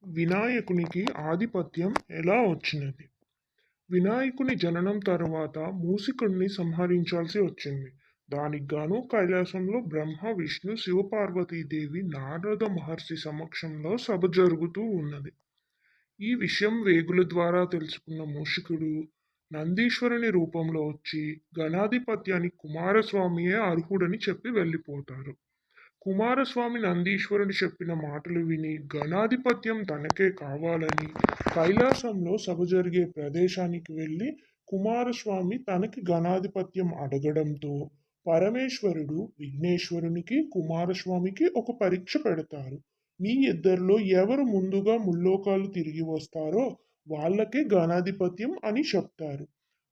వినాయకునికి ఆధిపత్యం ఎలా వచ్చినది? వినాయకుని జననం తరువాత మూషికుడిని సంహరించాల్సి వచ్చింది. దానికి గాను కైలాసంలో బ్రహ్మ, విష్ణు, శివపార్వతీదేవి నారద మహర్షి సమక్షంలో సభ జరుగుతూ ఉన్నది. ఈ విషయం వేగుల ద్వారా తెలుసుకున్న మూషికుడు నందీశ్వరుని రూపంలో వచ్చి గణాధిపత్యానికి కుమారస్వామియే అర్హుడని చెప్పి వెళ్ళిపోతారు. కుమారస్వామి నందీశ్వరుడు చెప్పిన మాటలు విని గణాధిపత్యం తనకే కావాలని కైలాసంలో సభ జరిగే ప్రదేశానికి వెళ్ళి కుమారస్వామి తనకి గణాధిపత్యం అడగడంతో పరమేశ్వరుడు విఘ్నేశ్వరునికి కుమారస్వామికి ఒక పరీక్ష పెడతారు. మీ ఇద్దరిలో ఎవరు ముందుగా ముల్లోకాలు తిరిగి వస్తారో వాళ్ళకే గణాధిపత్యం అని చెప్తారు.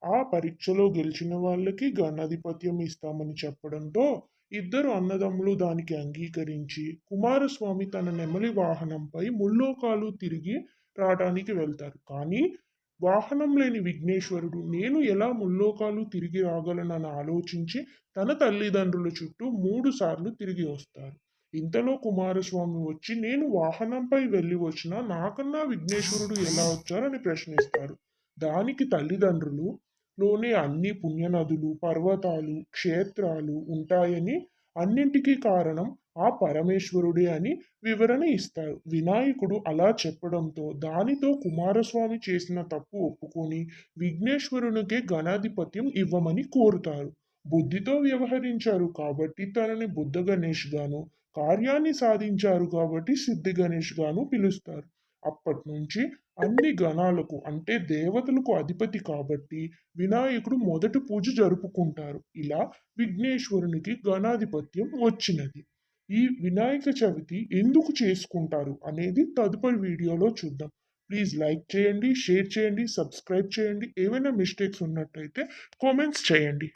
ఆ పరీక్షలో గెలిచిన వాళ్ళకి గణాధిపత్యం ఇస్తామని చెప్పడంతో ఇద్దరు అన్నదమ్ములు దానికి అంగీకరించి కుమారస్వామి తన నెమలి వాహనంపై ముల్లోకాలు తిరిగి రావడానికి వెళ్తారు. కానీ వాహనం లేని విఘ్నేశ్వరుడు నేను ఎలా ముల్లోకాలు తిరిగి రాగలనని ఆలోచించి తన తల్లిదండ్రుల చుట్టూ 3 సార్లు తిరిగి వస్తారు. ఇంతలో కుమారస్వామి వచ్చి నేను వాహనంపై వెళ్ళి వచ్చినా నాకన్నా విఘ్నేశ్వరుడు ఎలా వచ్చారని ప్రశ్నిస్తారు. దానికి తల్లిదండ్రులు లోనే అన్ని పుణ్యనదులు, పర్వతాలు, క్షేత్రాలు ఉంటాయని అన్నింటికీ కారణం ఆ పరమేశ్వరుడే అని వివరణ ఇస్తారు. వినాయకుడు అలా చెప్పడంతో దానితో కుమారస్వామి చేసిన తప్పు ఒప్పుకొని విఘ్నేశ్వరునికే గణాధిపత్యం ఇవ్వమని కోరుతారు. బుద్ధితో వ్యవహరించారు కాబట్టి తనని బుద్ధ గణేష్ గాను, కార్యాన్ని సాధించారు కాబట్టి సిద్ధి గణేష్ గాను పిలుస్తారు. అప్పటి నుంచి అన్ని గణాలకు అంటే దేవతలకు అధిపతి కాబట్టి వినాయకుడు మొదటి పూజ జరుపుకుంటారు. ఇలా విఘ్నేశ్వరునికి గణాధిపత్యం వచ్చినది. ఈ వినాయక చవితి ఎందుకు చేసుకుంటారు అనేది తదుపరి వీడియోలో చూద్దాం. ప్లీజ్ లైక్ చేయండి, షేర్ చేయండి, సబ్స్క్రైబ్ చేయండి. ఏవైనా మిస్టేక్స్ ఉన్నట్టయితే కామెంట్స్ చేయండి.